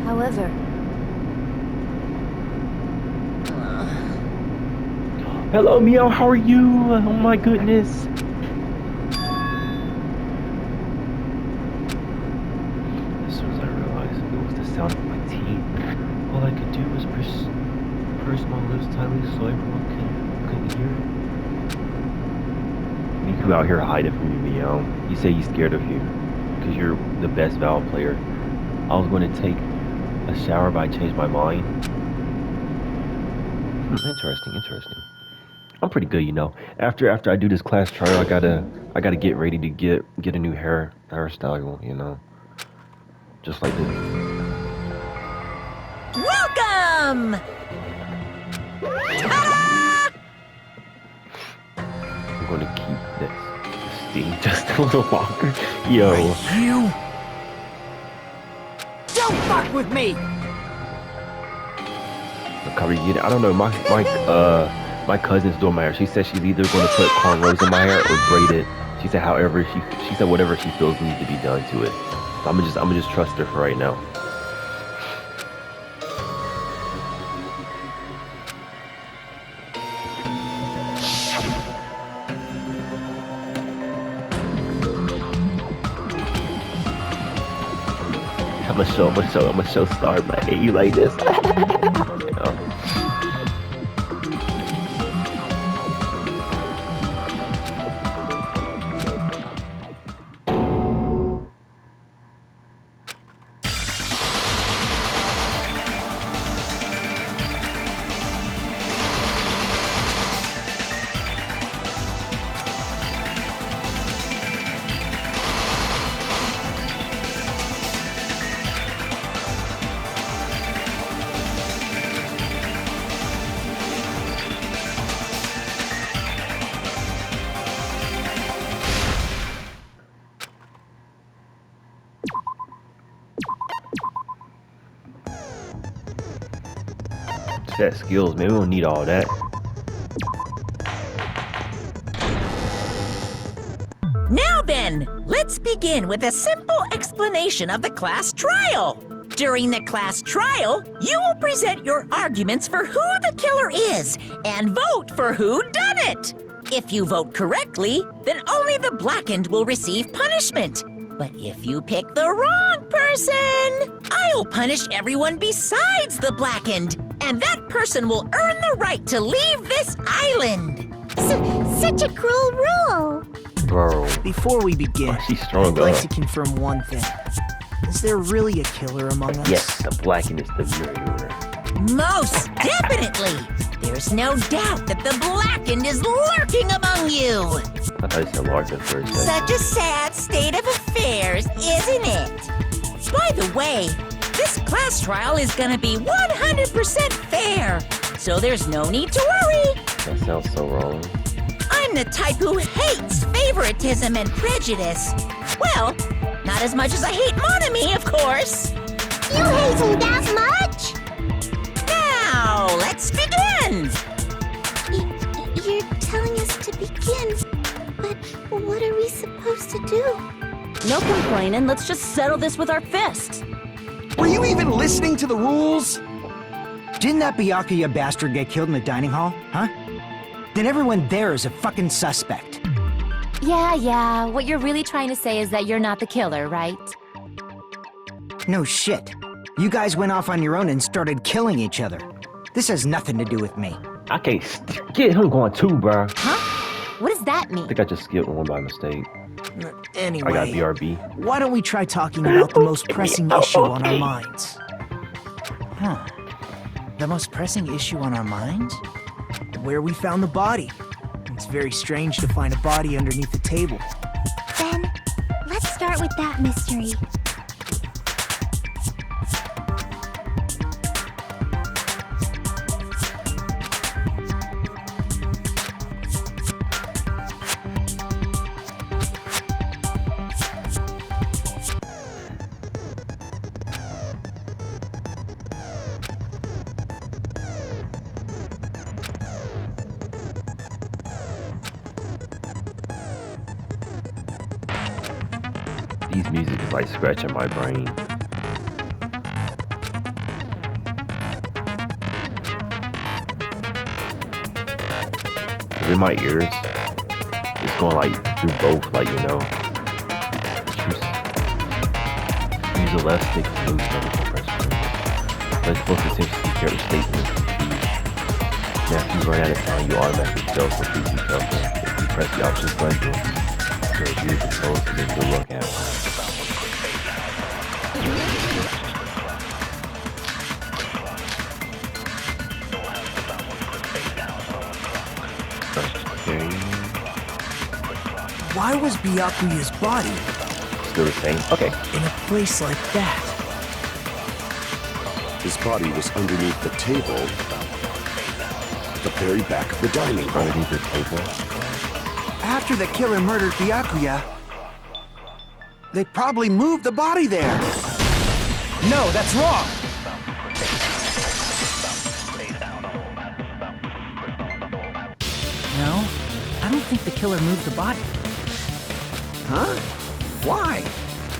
However... Hello, Meow, how are you? Oh my goodness. As soon as I realized it was the sound of my teeth, all I could do was purse my lips tightly so everyone couldn't hear it. Miku out here hiding from you, Meow. You say he's scared of you because you're the best Valve player. I was going to take a shower, but I changed my mind. Interesting. I'm pretty good, you know. After I do this class trial, I gotta get ready to get a new hairstyle, you know. Just like this. Welcome! Ta-da! I'm gonna keep this sting just a little longer. Yo. Right, you don't fuck with me! Cover you get it. I don't know. My cousin's doing my hair. She said she's either going to put cornrows in my hair or braid it. She said she said whatever she feels needs to be done to it. So I'm gonna just trust her for right now. I'm gonna show Star my hate you like this. You know? Set skills, man. We don't need all that. Now then, let's begin with a simple explanation of the class trial. During the class trial, you will present your arguments for who the killer is and vote for who done it. If you vote correctly, then only the blackened will receive punishment. But if you pick the wrong person, I'll punish everyone besides the blackened, and that person will earn the right to leave this island. Such a cruel rule! Bro. Before we begin, She's strong, I'd like to confirm one thing. Is there really a killer among us? Yes, the blackened is the murderer. Most definitely! There's no doubt that the blackened is lurking among you! I thought you said large at first. Such a sad state of affairs, isn't it? By the way, this class trial is gonna be 100% fair, so there's no need to worry. That sounds so wrong. I'm the type who hates favoritism and prejudice. Well, not as much as I hate monogamy, of course. You hate me that much? Now, let's begin! You're telling us to begin, but what are we supposed to do? No complaining, let's just settle this with our fists. Were you even listening to the rules? Didn't that Byakuya bastard get killed in the dining hall, huh? Then everyone there is a fucking suspect. Yeah, what you're really trying to say is that you're not the killer, right? No shit. You guys went off on your own and started killing each other. This has nothing to do with me. I can't get him going too, bro. Huh? What does that I mean? think I just skipped one by mistake. Anyway, I got BRB. why don't we try talking about the most pressing issue on our minds? Huh. The most pressing issue on our minds? Where we found the body. It's very strange to find a body underneath the table. Then, let's start with that mystery. These music is like scratching my brain. in my ears. It's going like through both, like, you know. Use a left stick to move the press button. But it's supposed to essentially share the statement. Now, if you run out of time, you automatically fail, so please be careful. If you press the options button, to review the controls, and then good luck at it. Why was Byakuya's body Still the same? Okay. in a place like that? His body was underneath the table at the very back of the dining room. Underneath the table. After the killer murdered Byakuya, they probably moved the body there. No, that's wrong! No, I don't think the killer moved the body. Huh? Why?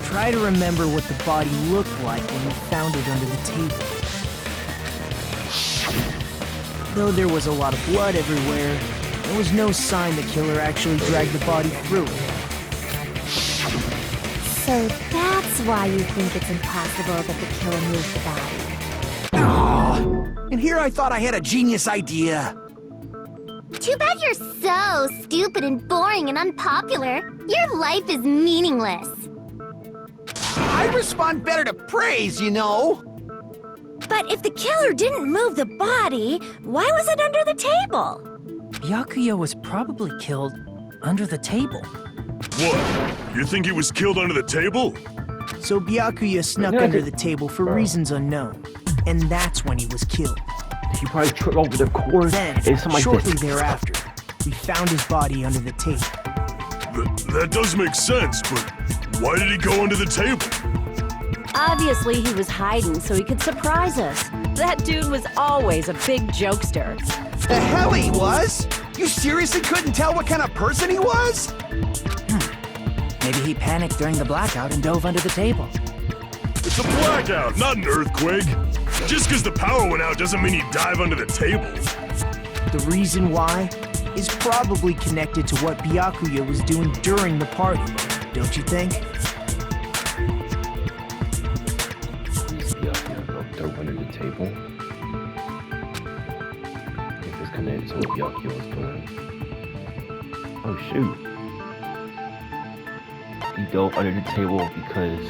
Try to remember what the body looked like when we found it under the table. Though there was a lot of blood everywhere, there was no sign the killer actually dragged the body through it. So that's why you think it's impossible that the killer moved the body. And here I thought I had a genius idea. Too bad you're so stupid and boring and unpopular. Your life is meaningless. I respond better to praise, you know. But if the killer didn't move the body, why was it under the table? Byakuya was probably killed under the table. What? You think he was killed under the table? So Byakuya snuck under the table for reasons unknown. And that's when he was killed. He probably tripped over the cord. Then, and something shortly like this. thereafter, we found his body under the table. That does make sense, but why did he go under the table? Obviously, he was hiding so he could surprise us. That dude was always a big jokester. The hell he was? You seriously couldn't tell what kind of person he was? Maybe he panicked during the blackout and dove under the table. It's a blackout, not an earthquake. Just because the power went out doesn't mean you dive under the table. The reason why is probably connected to what Byakuya was doing during the party, don't you think? Dove under the table. If it's connected to what Byakuya was doing. Oh shoot. He dove under the table because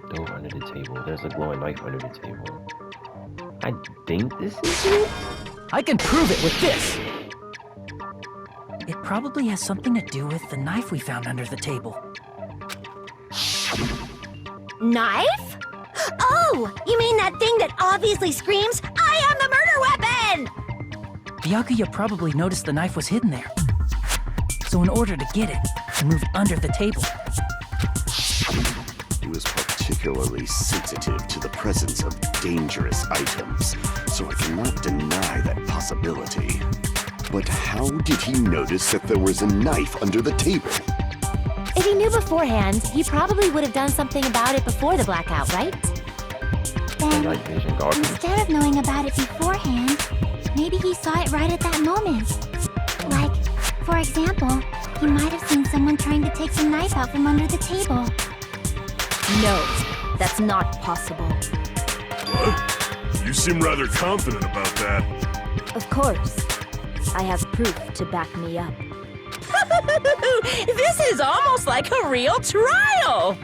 dove under the table. There's a glowing knife under the table. I think this is it. I can prove it with this! It probably has something to do with the knife we found under the table. Knife? Oh, you mean that thing that obviously screams, "I am the murder weapon!" Byakuya probably noticed the knife was hidden there. So in order to get it, he moved under the table. He was particularly sensitive to the presence of dangerous items, so I cannot deny that possibility. But how did he notice that there was a knife under the table? If he knew beforehand, he probably would have done something about it before the blackout, right? Then, Night vision goggles. instead of knowing about it beforehand, maybe he saw it right at that moment. Like, for example, he might have seen someone trying to take the knife out from under the table. No, that's not possible. What? You seem rather confident about that. Of course. I have proof to back me up. This is almost like a real trial!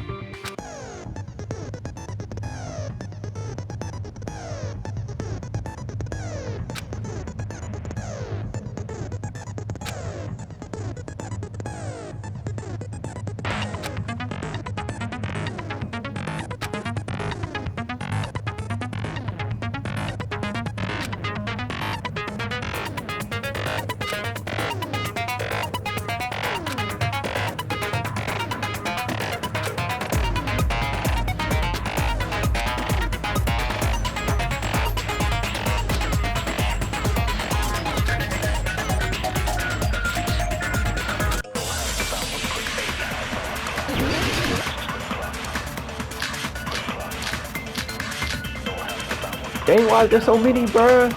Dang, why is there so many, bruh?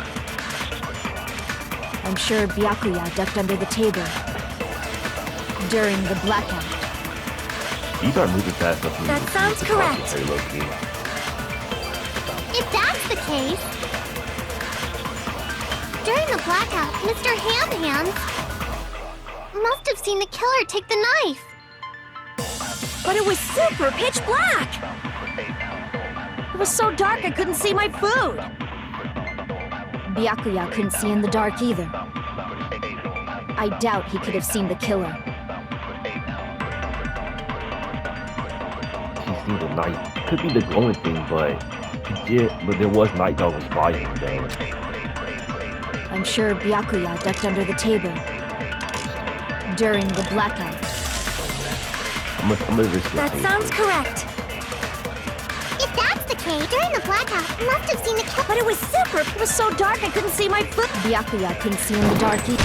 I'm sure Byakuya ducked under the table during the blackout. These are moving fast enough. That sounds correct. Very low key. If that's the case, during the blackout, Mr. Hand must have seen the killer take the knife. But it was super pitch black! It was so dark I couldn't see my food! Byakuya couldn't see in the dark either. I doubt he could have seen the killer. She seen the night. Could be the glowing thing, but there was night goggles by him, though. I'm sure Byakuya ducked under the table during the blackout. I'm gonna risk That sounds correct. If that's the case, during the blackout, must have seen the killer. But it was so dark I couldn't see my foot. Byakuya couldn't see in the dark either.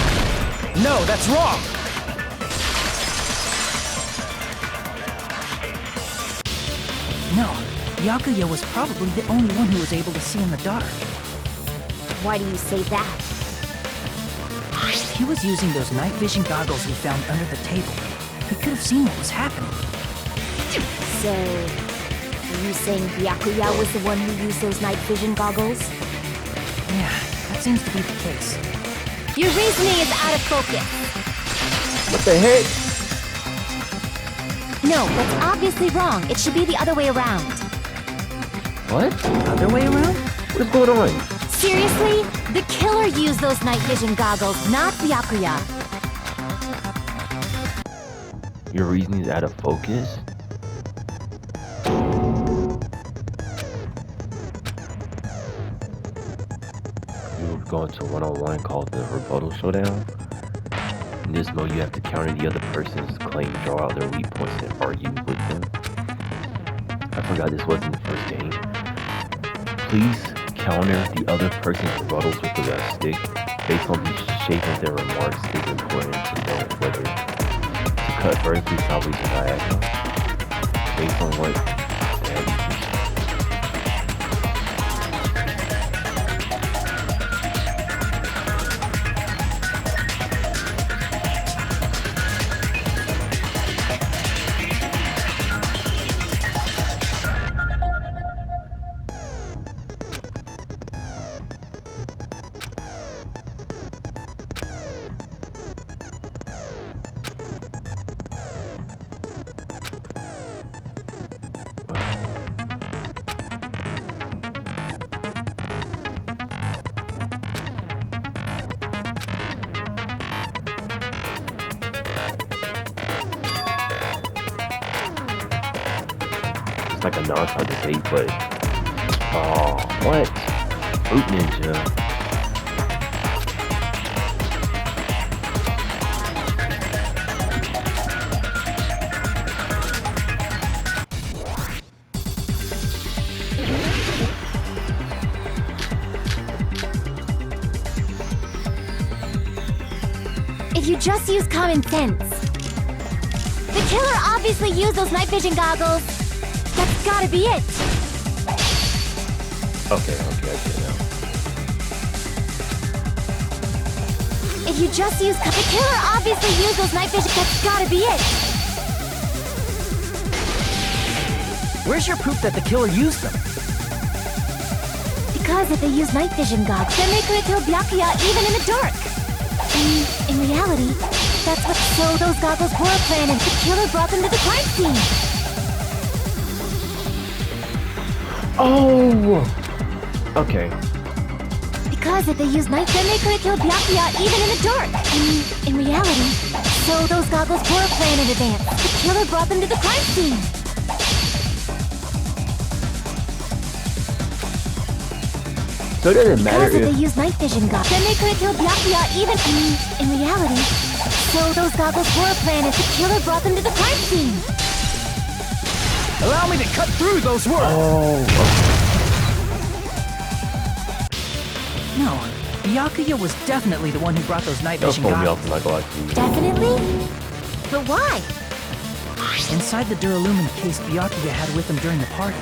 No, that's wrong! No, Byakuya was probably the only one who was able to see in the dark. Why do you say that? He was using those night vision goggles we found under the table. He could have seen what was happening. So, are you saying Byakuya was the one who used those night vision goggles? Yeah, that seems to be the case. Your reasoning is out of focus. What the heck? No, that's obviously wrong. It should be the other way around. What? Other way around? What is going on? Seriously? The killer used those night vision goggles, not Byakuya. Your reasoning is out of focus? We're going to one-on-one called the Rebuttal Showdown. In this mode, you have to counter the other person's claim, draw out their weak points, and argue with them. I forgot this wasn't the first game. Please counter the other person's rebuttals with the left stick. Based on the shape of their remarks, it's important to know whether to cut vertically, sideways, or diagonal. Based on what it's like a non-target date, but oh, what? Fruit Ninja. If you just use common sense. The killer obviously used those night vision goggles. That's gotta be it. Okay, I get it now. If you just use the killer obviously used those night vision. That's gotta be it. Where's your proof that the killer used them? Because if they use night vision goggles, then they could have killed Byakuya even in the dark. In reality, that's what. So those goggles were a plan, and the killer brought them to the crime scene. Oh! Okay. Because if they used night, then they could have killed Byakuya even in the dark. In reality, so those goggles were a plan in advance. The killer brought them to the crime scene. So it doesn't matter Because if if they used night vision goggles, then they could have killed Byakuya even in reality. So those goggles were a plan, and the killer brought them to the crime scene. Allow me to cut through those words! Oh, No, Byakuya was definitely the one who brought those night don't vision phone me goggles. off, I'm not gonna lie to you. Definitely? But why? Inside the Duralumin case Byakuya had with him during the party.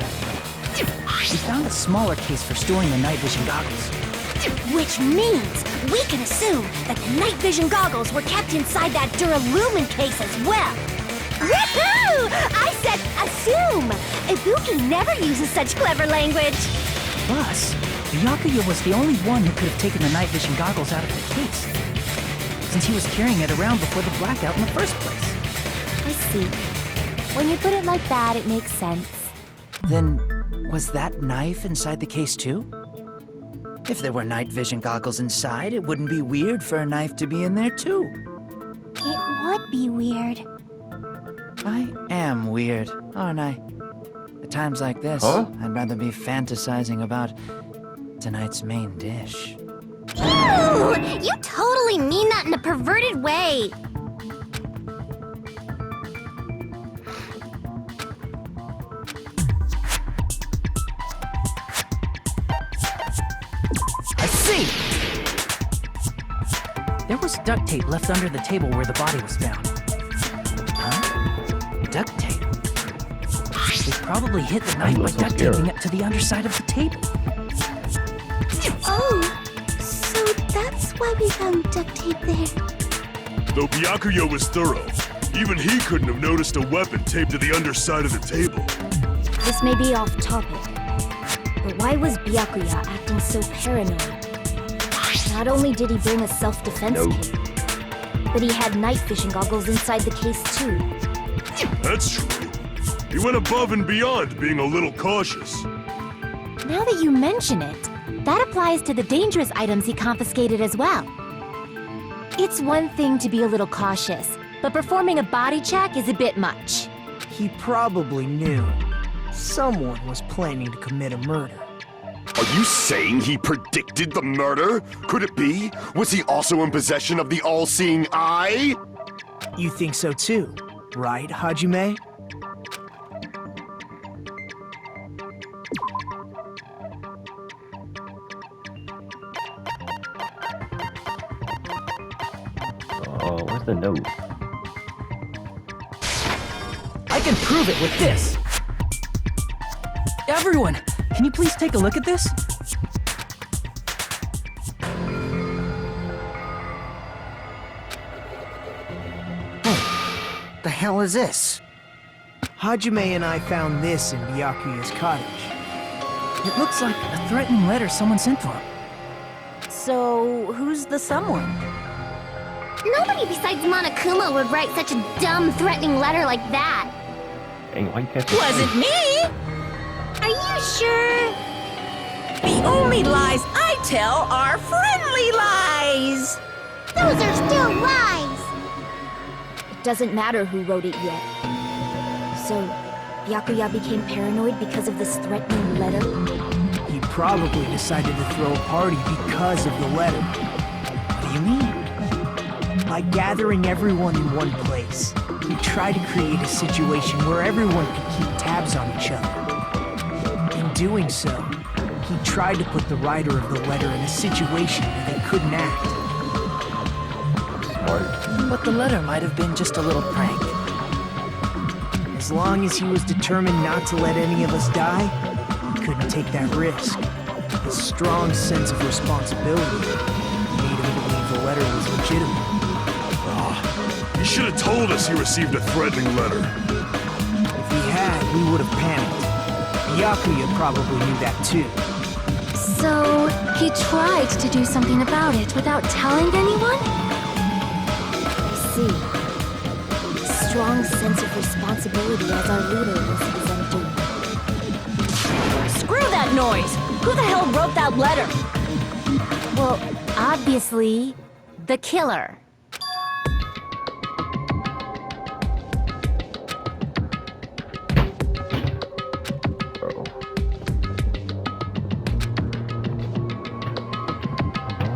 we found a smaller case for storing the night vision goggles. Which means we can assume that the night vision goggles were kept inside that Duralumin case as well. Woohoo! I said assume! Ibuki never uses such clever language. Plus, Byakuya was the only one who could have taken the night vision goggles out of the case, since he was carrying it around before the blackout in the first place. I see. When you put it like that, it makes sense. Then, was that knife inside the case too? If there were night vision goggles inside, it wouldn't be weird for a knife to be in there too. It would be weird. I am weird, aren't I? At times like this, I'd rather be fantasizing about tonight's main dish. Ooh, you totally mean that in a perverted way. I see! There was duct tape left under the table where the body was found. Huh? Duct tape? They probably hit the knife by duct taping it to the underside of the table. Oh, so that's why we found duct tape there. Though Byakuya was thorough, even he couldn't have noticed a weapon taped to the underside of the table. This may be off topic, but why was Byakuya acting so paranoid? Not only did he bring a self-defense kit, but he had night vision goggles inside the case too. That's true. He went above and beyond being a little cautious. Now that you mention it, that applies to the dangerous items he confiscated as well. It's one thing to be a little cautious, but performing a body check is a bit much. He probably knew someone was planning to commit a murder. Are you saying he predicted the murder? Could it be? Was he also in possession of the all-seeing eye? You think so too, right, Hajime? Where's the note? I can prove it with this! Everyone, can you please take a look at this? The hell is this? Hajime and I found this in Byakuya's cottage. It looks like a threatening letter someone sent to him. So, who's the someone? Nobody besides Monokuma would write such a dumb, threatening letter like that. Dang, why you catch me? Wasn't me! Are you sure? The only lies I tell are friendly lies! Those are still lies! It doesn't matter who wrote it yet. So, Byakuya became paranoid because of this threatening letter? He probably decided to throw a party because of the letter. What do you mean? By gathering everyone in one place, he tried to create a situation where everyone could keep tabs on each other. In doing so, he tried to put the writer of the letter in a situation where they couldn't act. Smart. But the letter might have been just a little prank. As long as he was determined not to let any of us die, he couldn't take that risk. His strong sense of responsibility made him believe the letter was legitimate. He should have told us he received a threatening letter. If he had, we would have panicked. Byakuya probably knew that too. So, he tried to do something about it without telling anyone? I see. Strong sense of responsibility as our leader was presenting. Screw that noise! Who the hell wrote that letter? Well, obviously, the killer. Uh-oh.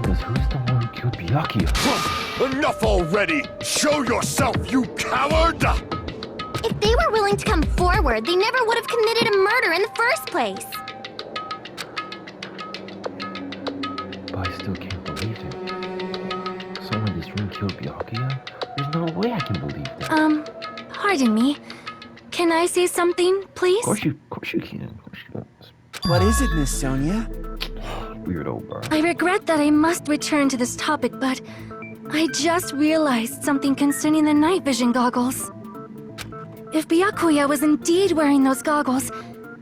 Who's the one who killed Byakuya? Enough already! Show yourself, you coward! If they were willing to come forward, they never would have committed a murder in the first place. But I still can't believe it. Someone in this room killed Byakuya? There's no way I can believe that. Pardon me. Can I say something, please? Of course you can. Of course you can. What is it, Miss Sonia? Weirdo, bro. I regret that I must return to this topic, but I just realized something concerning the night vision goggles. If Byakuya was indeed wearing those goggles,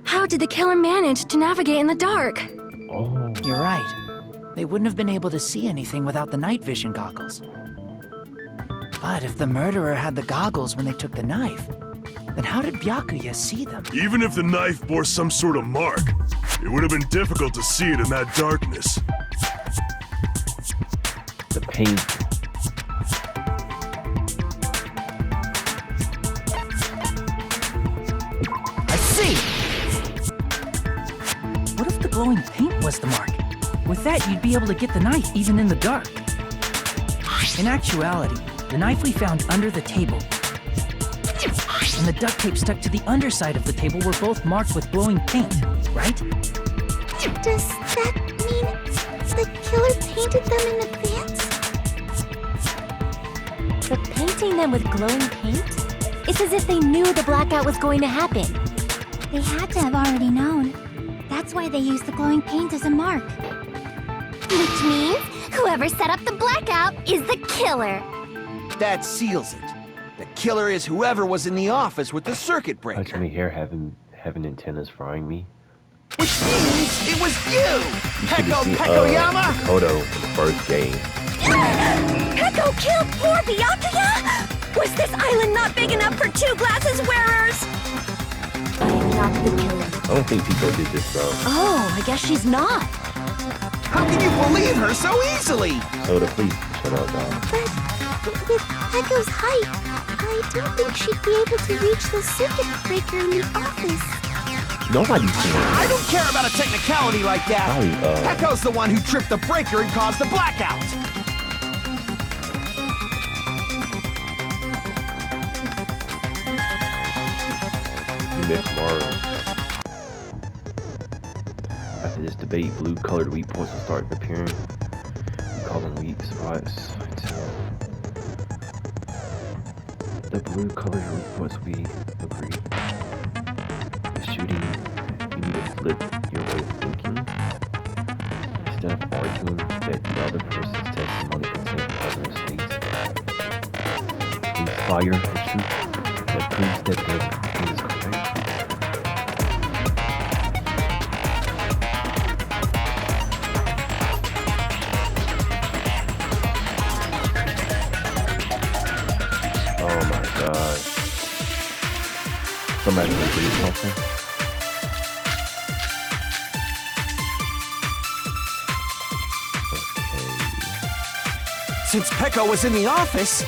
how did the killer manage to navigate in the dark? Oh. You're right. They wouldn't have been able to see anything without the night vision goggles. But if the murderer had the goggles when they took the knife, then how did Byakuya see them? Even if the knife bore some sort of mark, it would have been difficult to see it in that darkness. The paint. I see! What if the glowing paint was the mark? With that, you'd be able to get the knife even in the dark. In actuality, the knife we found under the table and the duct tape stuck to the underside of the table were both marked with glowing paint, right? Does that mean the killer painted them in advance? But painting them with glowing paint? It's as if they knew the blackout was going to happen. They had to have already known. That's why they used the glowing paint as a mark. Which means whoever set up the blackout is the killer. That seals it. The killer is whoever was in the office with the circuit breaker. Touch me here, having antennas frying me. Which means it was you! You should have seen Pekoyama! Kodo in the first game. Peko killed poor Byakuya? Was this island not big enough for 2 glasses wearers? I am not the killer. I don't think Pico did this, bro. Oh, I guess she's not. How can you believe her so easily? Soda, please shut up, dog. But with Peko's height, I don't think she'd be able to reach the circuit breaker in the office. Nobody's seen it. I don't care about a technicality like that. Sorry, Peko's the one who tripped the breaker and caused the blackout. You missed Mara. After this debate, blue-colored weak points will start appearing. We call them weak spots. The blue-colored weak points, we agree. The shooting, you need to flip your way of thinking. Instead of arguing that the other person's testimony contains positive states. Inspire the truth that proves that the thing is correct. Oh my god. Somebody gonna do something? Since Peko was in the office,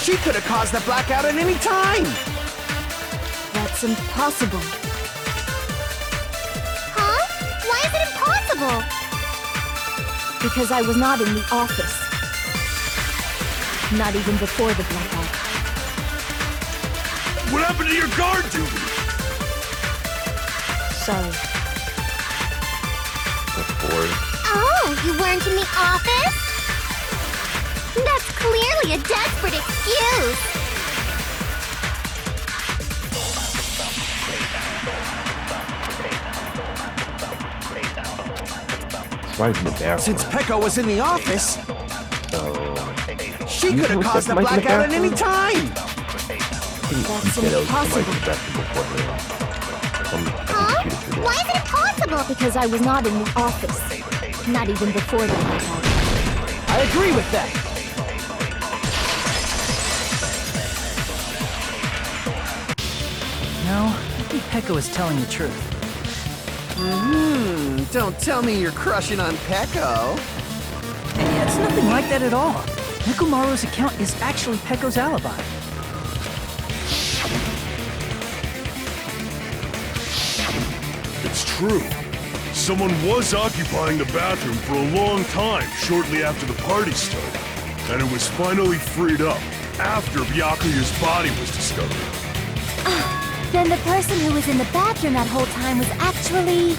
she could have caused the blackout at any time. That's impossible. Huh? Why is it impossible? Because I was not in the office. Not even before the blackout. What happened to your guard duty? Sorry. Before. Oh, you weren't in the office? That's clearly a desperate excuse. Right in the bathroom. Since Peko was in the office, So. she could have caused the blackout at any time. That's impossible. Huh? Why is it impossible? Because I was not in the office. Not even before the blackout. I agree with that. No, I think Peko is telling the truth. Don't tell me you're crushing on Peko. It's nothing like that at all. Nikumaru's account is actually Peko's alibi. It's true. Someone was occupying the bathroom for a long time shortly after the party started, and it was finally freed up after Byakuya's body was discovered. Then the person who was in the bathroom that whole time was actually...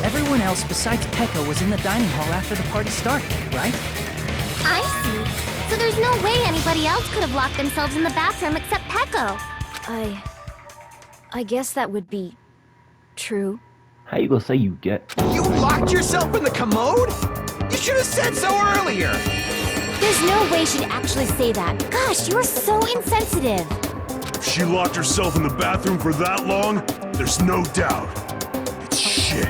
Everyone else besides Peko was in the dining hall after the party started, right? I see. So there's no way anybody else could have locked themselves in the bathroom except Peko. I guess that would be True. How you gonna say you get? You locked yourself in the commode? You should have said so earlier! There's no way she'd actually say that. Gosh, you're so insensitive. If she locked herself in the bathroom for that long, there's no doubt. It's shit.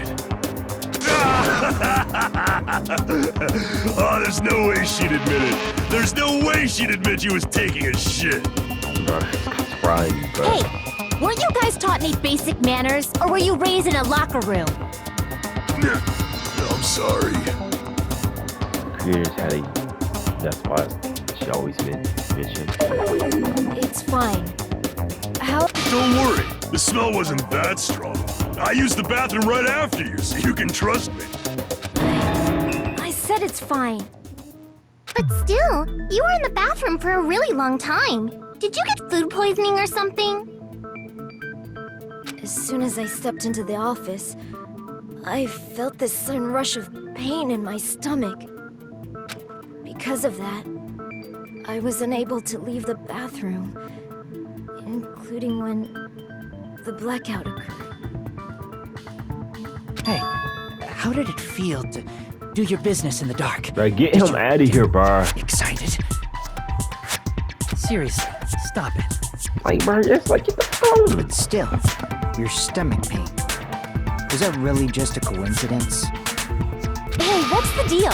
Oh, there's no way she'd admit it. There's no way she'd admit she was taking a shit. Bro, it's frying you, bro. Hey, weren't you guys taught any basic manners, or were you raised in a locker room? I'm sorry. Creators had a. That's why she always been bitching. It's fine. How? Don't worry, the smell wasn't that strong. I used the bathroom right after you, so you can trust me. I said it's fine. But still, you were in the bathroom for a really long time. Did you get food poisoning or something? As soon as I stepped into the office, I felt this sudden rush of pain in my stomach. Because of that, I was unable to leave the bathroom, including when the blackout occurred. Hey, how did it feel to do your business in the dark? Bro, get him out of here, bro. Excited? Seriously, stop it. Like, bro, it's like get the phone. But still, your stomach pain. Was that really just a coincidence? Hey, what's the deal?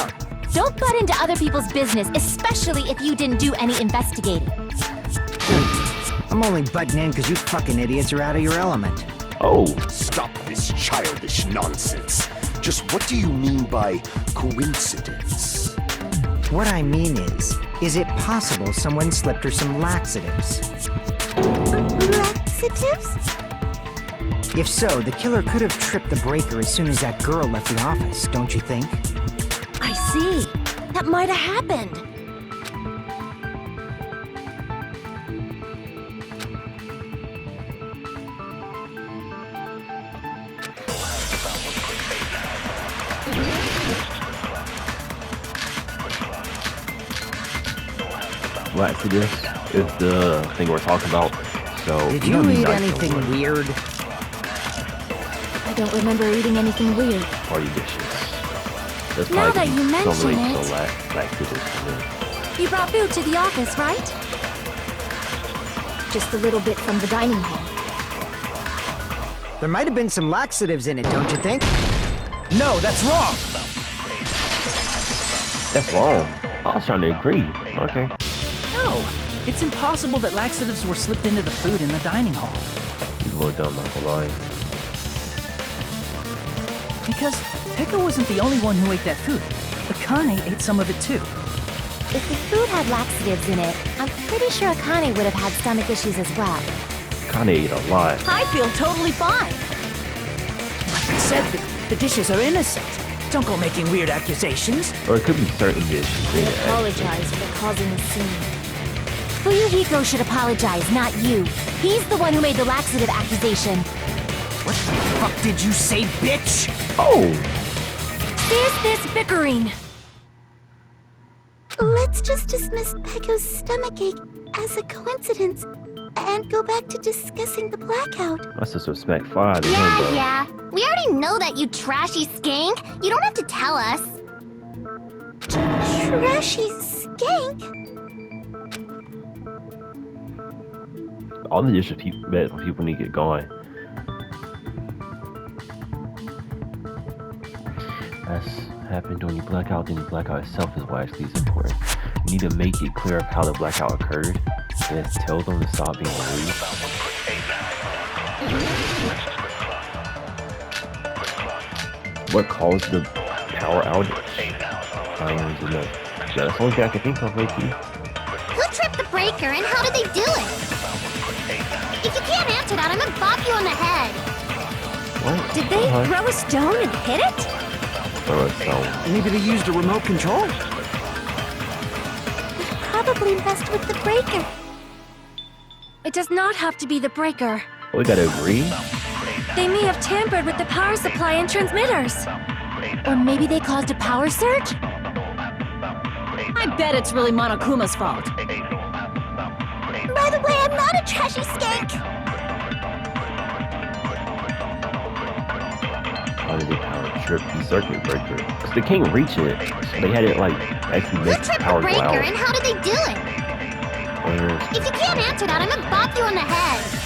Don't butt into other people's business, especially if you didn't do any investigating. I'm only butting in because you fucking idiots are out of your element. Oh, Stop this childish nonsense. Just what do you mean by coincidence? What I mean is it possible someone slipped her some laxatives? Laxatives? If so, the killer could have tripped the breaker as soon as that girl left the office, don't you think? I see. That might have happened. laxatives is the thing we're talking about. So Did you you don't need eat nice anything someone. weird? I don't remember eating anything weird. Party dishes. That's Now probably that you some mention relate to it. laxatives for me. You brought food to the office, right? Just a little bit from the dining hall. There might have been some laxatives in it, don't you think? No, that's wrong! That's wrong. I was trying to agree. Okay. No, it's impossible that laxatives were slipped into the food in the dining hall. He's a little dumb, not gonna lie. Because Pekka wasn't the only one who ate that food. Akane ate some of it too. If the food had laxatives in it, I'm pretty sure Akane would have had stomach issues as well. Kinda ate a lot. I feel totally fine. Like I said, the dishes are innocent. Don't go making weird accusations. Or it could be certain dishes in it. actually. Apologize for causing a scene. Fuyuhiko should apologize, not you. He's the one who made the laxative accusation. What the fuck did you say, bitch? Oh! There's this bickering. Let's just dismiss Pecco's stomachache as a coincidence and go back to discussing the blackout. That's just respect 5 to him, Yeah, though. yeah. We already know that, you trashy skank. You don't have to tell us. Trashy skank? All the dishes people need to get going. That's happened during the blackout, then the blackout itself is what actually is important. We need to make it clear of how the blackout occurred, and then tell them to stop being rude. What caused the power outage? I don't even know. Yeah, that's the only thing I can think of, Loki. Who tripped the breaker and how did they do it? If you can't answer that, I'm gonna bop you on the head. What? Did they throw a stone and hit it? Throw a stone. Maybe they used a remote control? Probably messed with the breaker. It does not have to be the breaker. We gotta agree. They may have tampered with the power supply and transmitters. Or maybe they caused a power surge? I bet it's really Monokuma's fault. By the way, I'm not a trashy skank. How did they power trip the circuit breaker? Because they can't reach it. They had it like actually Who make the tripped the power go breaker out. and how did they do it? If you can't answer that, I'm gonna bop you on the head.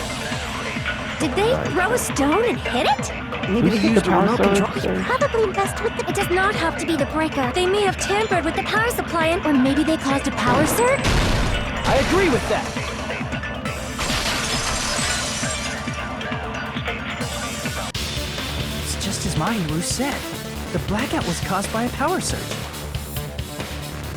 Did they throw a stone and hit it? Maybe they used a remote control. Probably messed with the... It does not have to be the breaker. They may have tampered with the power supply or maybe they caused a power surge. I agree with that. It's just as Mahiru said. The blackout was caused by a power surge.